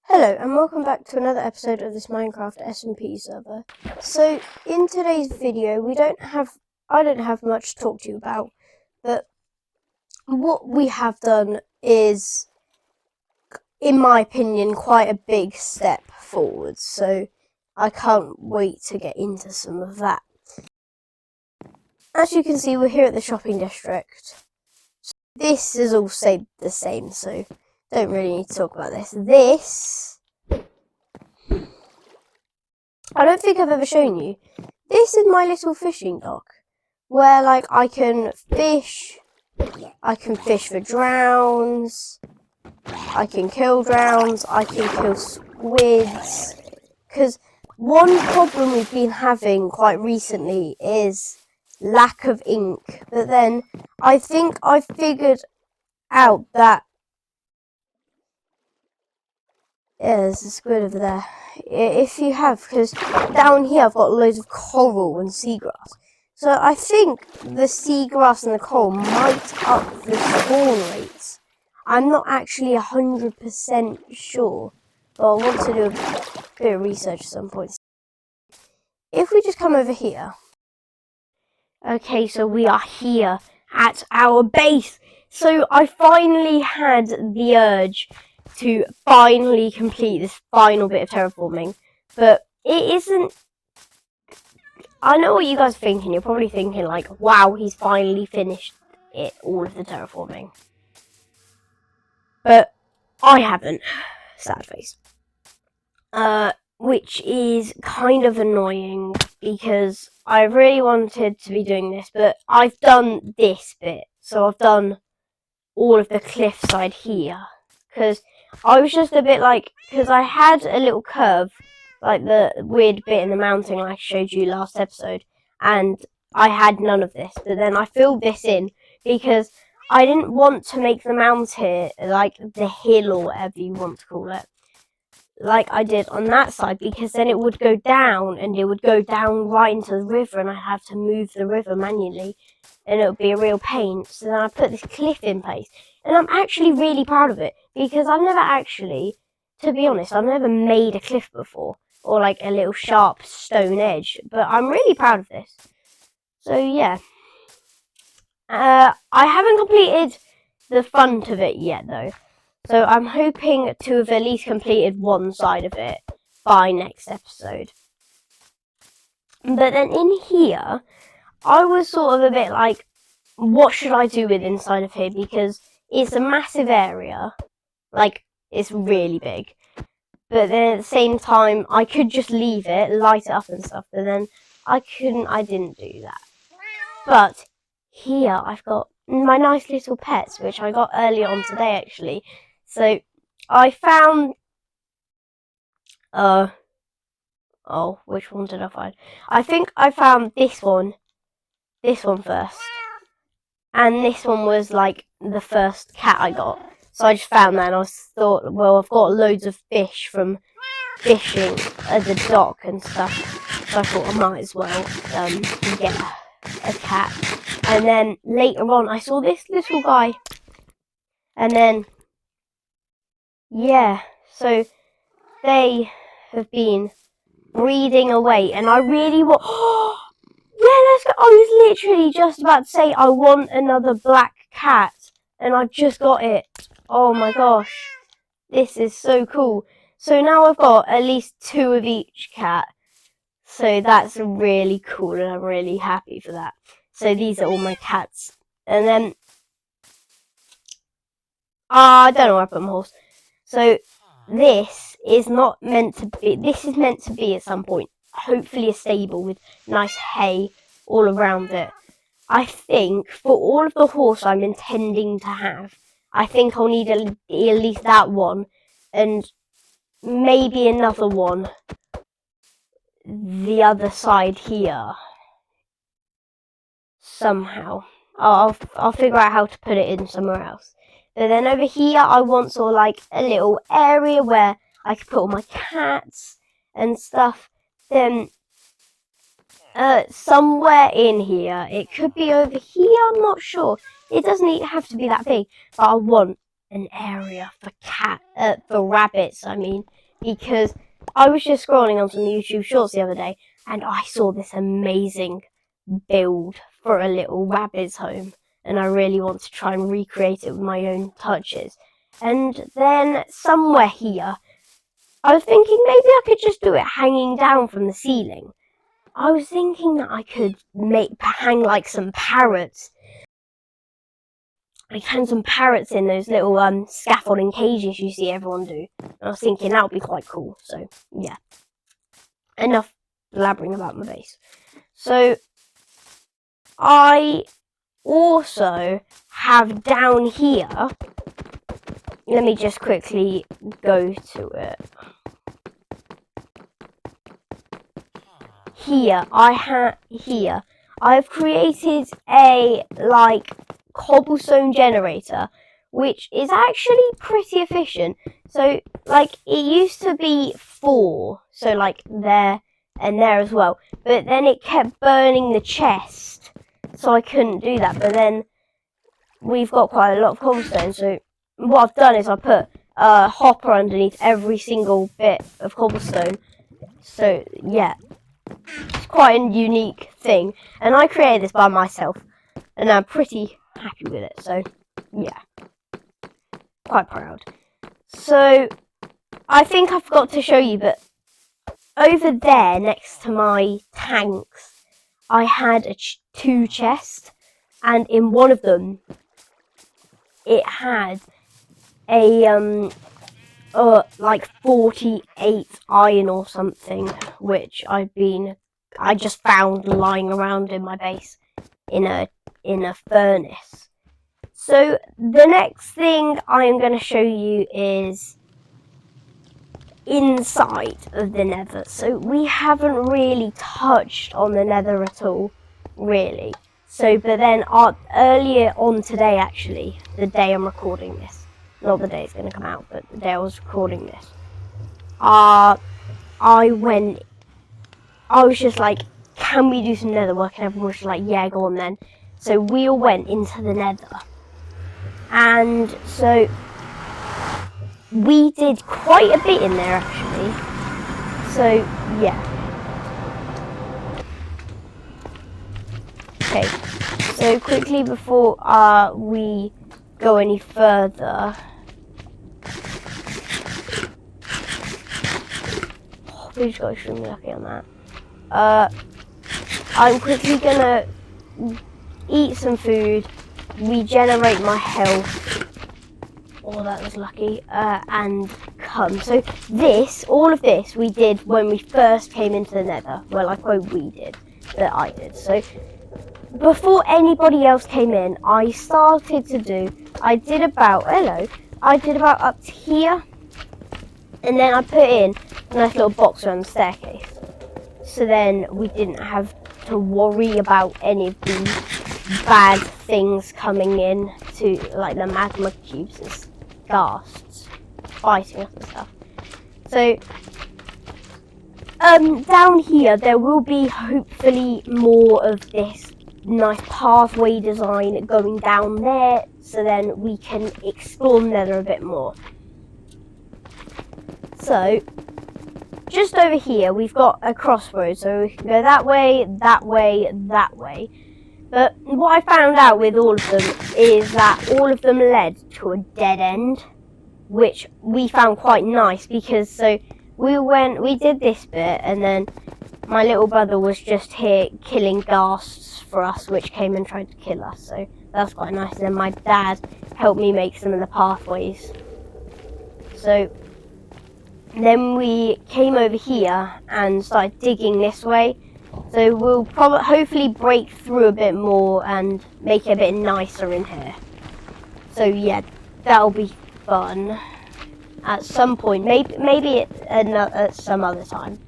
Hello and welcome back to another episode of this Minecraft SMP server. So in today's video I don't have much to talk to you about, but what we have done is, in my opinion, quite a big step forward, so I can't wait to get into some of that. As you can see, we're here at the shopping district. This is all stayed the same, so don't really need to talk about this. I don't think I've ever shown you. This is my little fishing dock, where I can fish for drowns, I can kill drowns, I can kill squids. Because one problem we've been having quite recently is lack of ink. But then I think I figured out that there's a squid over there. If you have, because down here I've got loads of coral and seagrass. So I think the seagrass and the coral might up the spawn rates. I'm not actually 100% sure, but I want to do a bit of research at some point. If we just come over here. Okay, so we are here at our base. So I finally had the urge to finally complete this final bit of terraforming, but it isn't. I know what you guys are thinking. You're probably thinking like, wow, he's finally finished all of the terraforming. But I haven't, sad face. Which is kind of annoying because I really wanted to be doing this, but I've done this bit. So I've done all of the cliffside here, because I was just a bit because I had a little curve, like the weird bit in the mountain I showed you last episode, and I had none of this, but then I filled this in because I didn't want to make the mountain, like the hill or whatever you want to call it, like I did on that side, because then it would go down, and it would go down right into the river, and I'd have to move the river manually, and it would be a real pain. So then I put this cliff in place, and I'm actually really proud of it, because I've never actually, to be honest, I've never made a cliff before, or like a little sharp stone edge, but I'm really proud of this. So yeah. I haven't completed the front of it yet though. So I'm hoping to have at least completed one side of it by next episode. But then in here, I was sort of a bit like, what should I do with inside of here? Because it's a massive area. Like, it's really big. But then at the same time, I could just leave it, light it up and stuff. But then I didn't do that. But here I've got my nice little pets, which I got earlier on today actually. So I found which one did I find? I think I found this one first. And this one was like the first cat I got. So I just found that, and I thought, well, I've got loads of fish from fishing at the dock and stuff. So I thought I might as well get a cat. And then later on I saw this little guy. And then yeah, so they have been breeding away, and I really want. Yeah, let's go. I was literally just about to say I want another black cat, and I've just got it. Oh my gosh, this is so cool. So now I've got at least 2 of each cat. So that's really cool, and I'm really happy for that. So these are all my cats, and then I don't know where I put my horse. So this is not meant to be. This is meant to be at some point, hopefully a stable with nice hay all around it. I think for all of the horse I'm intending to have, I think I'll need at least that one, and maybe another one the other side here somehow. I'll figure out how to put it in somewhere else. But then over here I want sort of like a little area where I could put all my cats and stuff. Then somewhere in here, it could be over here, I'm not sure. It doesn't have to be that big, but I want an area for rabbits, I mean, because I was just scrolling on some YouTube shorts the other day and I saw this amazing build for a little rabbit's home, and I really want to try and recreate it with my own touches. And then somewhere here, I was thinking maybe I could just do it hanging down from the ceiling. I was thinking that I could hang like some parrots. I hang some parrots in those little scaffolding cages you see everyone do. And I was thinking that would be quite cool. So yeah, enough blabbering about my base. So I also have down here. Let me just quickly go to it. I've created a cobblestone generator, which is actually pretty efficient. So it used to be 4, so there and there as well, but then it kept burning the chest, so I couldn't do that. But then we've got quite a lot of cobblestone, so what I've done is I put a hopper underneath every single bit of cobblestone. So yeah, it's quite a unique thing, and I created this by myself, and I'm pretty happy with it. So yeah, quite proud. So I think I forgot to show you, but over there next to my tanks, I had 2 chests, and in one of them, it had a 48 iron or something, which I just found lying around in my base in a furnace. So the next thing I am going to show you is inside of the Nether. So we haven't really touched on the Nether at all, really. So, but then earlier on today, actually, the day I'm recording this, not the day it's going to come out, but the day I was recording this, I was just like, can we do some Nether work? And everyone was just like, yeah, go on then. So we all went into the Nether. And so we did quite a bit in there, actually. So, yeah. Okay, so quickly before we go any further, we just got extremely lucky on that. I'm quickly gonna eat some food, regenerate my health. Oh, that was lucky. And come. So all of this we did when we first came into the Nether. Well, I quote we did, that I did. So before anybody else came in, I did about up to here, and then I put in a nice little box around the staircase. So then we didn't have to worry about any of the bad things coming in to the magma cubes and ghasts fighting us and stuff. So down here there will be hopefully more of this nice pathway design going down there, so then we can explore Nether a bit more. So just over here we've got a crossroads, so we can go that way, that way, that way. But what I found out with all of them is that all of them led to a dead end, which we found quite nice, because so we did this bit, and then my little brother was just here killing ghasts for us, which came and tried to kill us, so that's quite nice. And then my dad helped me make some of the pathways. So then we came over here and started digging this way. So we'll hopefully break through a bit more and make it a bit nicer in here. So yeah, that'll be fun at some point, maybe at some other time.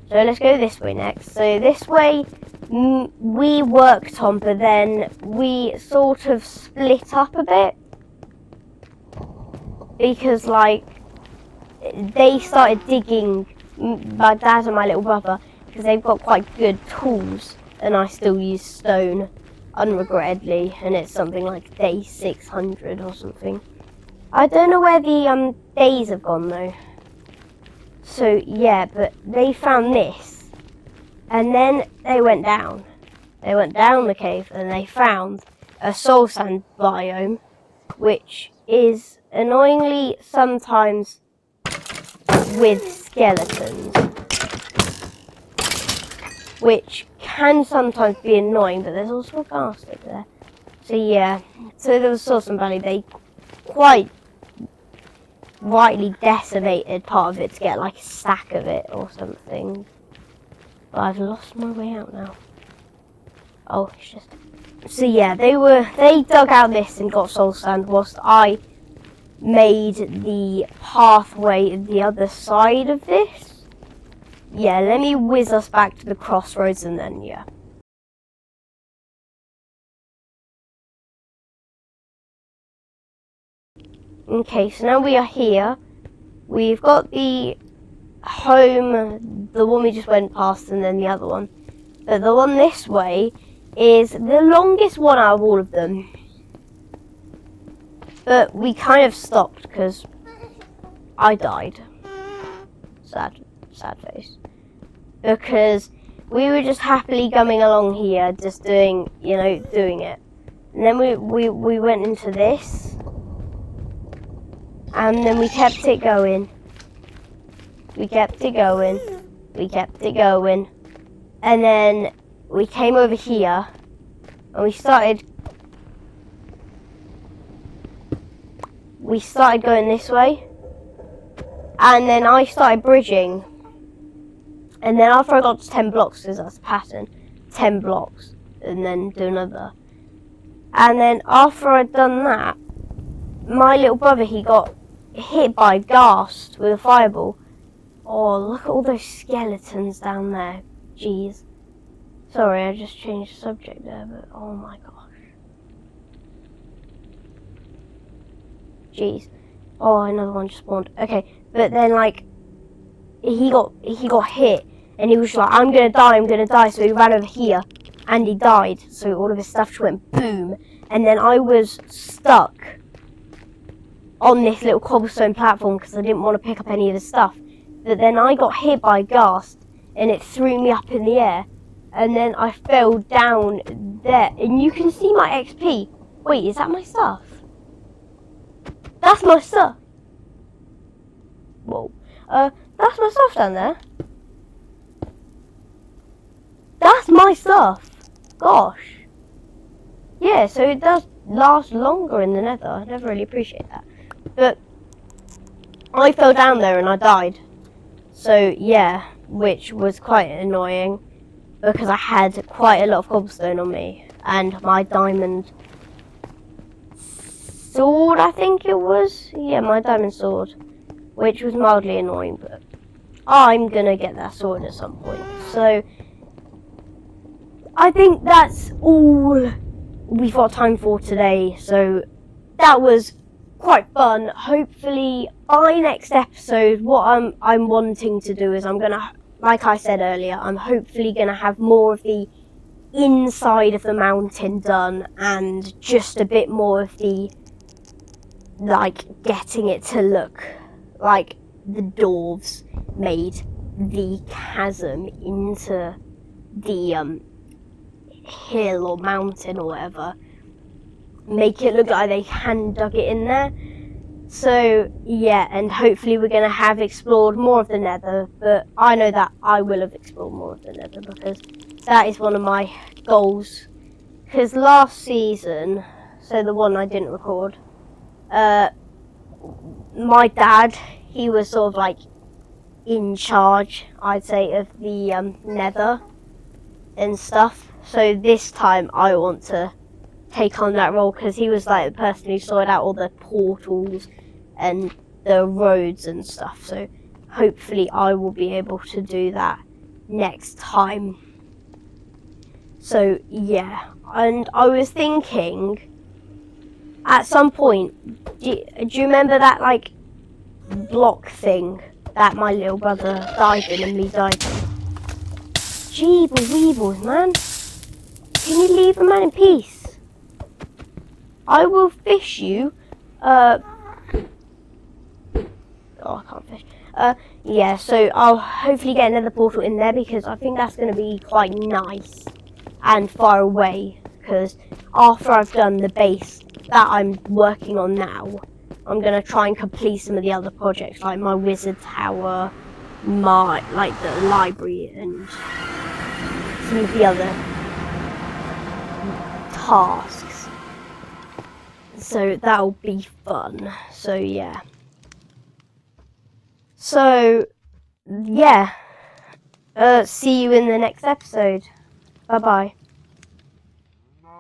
So let's go this way next. So this way we worked on, but then we sort of split up a bit, because they started digging, my dad and my little brother, because they've got quite good tools, and I still use stone unregrettably, and it's something like day 600 or something. I don't know where the days have gone though. So yeah, but they found this, and then they went down. They went down the cave and they found a soul sand biome, which is annoyingly sometimes with skeletons, which can sometimes be annoying, but there's also a bastard there. So yeah, so there was soul sand valley. They quite rightly decimated part of it to get like a stack of it or something. But I've lost my way out now. Oh, it's just... So yeah, they dug out this and got soul sand whilst I made the pathway the other side of this. Yeah, let me whiz us back to the crossroads and then yeah. Okay, so now we are here. We've got the home, the one we just went past, and then the other one. But the one this way is the longest one out of all of them. But we kind of stopped because I died. Sad face. Because we were just happily coming along here, just doing it. And then we went into this. And then we kept it going. We kept it going. We kept it going. And then we came over here. And we started going this way. And then I started bridging. And then after I got to 10 blocks, because that's a pattern, 10 blocks, and then do another. And then after I'd done that, my little brother, he got hit by a ghast with a fireball. Oh, look at all those skeletons down there. Jeez. Sorry, I just changed the subject there, but oh my gosh. Jeez. Oh, another one just spawned. Okay, but then like he got hit and he was like, I'm gonna die, so he ran over here and he died, so all of his stuff just went boom, and then I was stuck on this little cobblestone platform because I didn't want to pick up any of the stuff. But then I got hit by a ghast and it threw me up in the air, and then I fell down there, and you can see my XP. Wait, is that my stuff? That's my stuff. Whoa. That's my stuff down there. That's my stuff. Gosh. Yeah, so it does last longer in the Nether. I never really appreciate that. But I fell down there and I died. So yeah, which was quite annoying because I had quite a lot of cobblestone on me and my diamond sword, I think it was. Yeah, my diamond sword, which was mildly annoying, but I'm gonna get that sword at some point. So I think that's all we've got time for today. So that was quite fun. Hopefully by next episode, what I'm wanting to do is I'm gonna, like I said earlier, I'm hopefully gonna have more of the inside of the mountain done and just a bit more of the like getting it to look like the dwarves made the chasm into the hill or mountain or whatever. Make it look like they hand dug it in there. So yeah, and hopefully we're gonna have explored more of the Nether, but I know that I will have explored more of the Nether because that is one of my goals. Because last season, so the one I didn't record, my dad, he was sort of like in charge, I'd say, of the Nether and stuff. So this time I want to take on that role because he was like the person who sorted out all the portals and the roads and stuff. So hopefully I will be able to do that next time. So yeah, and I was thinking at some point, do you remember that like block thing that my little brother died in and me died in? Jeeble weebles, man. Can you leave a man in peace? I will fish you Oh, I can't fish. Yeah, so I'll hopefully get another portal in there because I think that's going to be quite nice and far away. Because after I've done the base that I'm working on now, I'm going to try and complete some of the other projects, like my wizard tower, like the library, and some of the other tasks. So that'll be fun. So yeah. So yeah. See you in the next episode. Bye bye.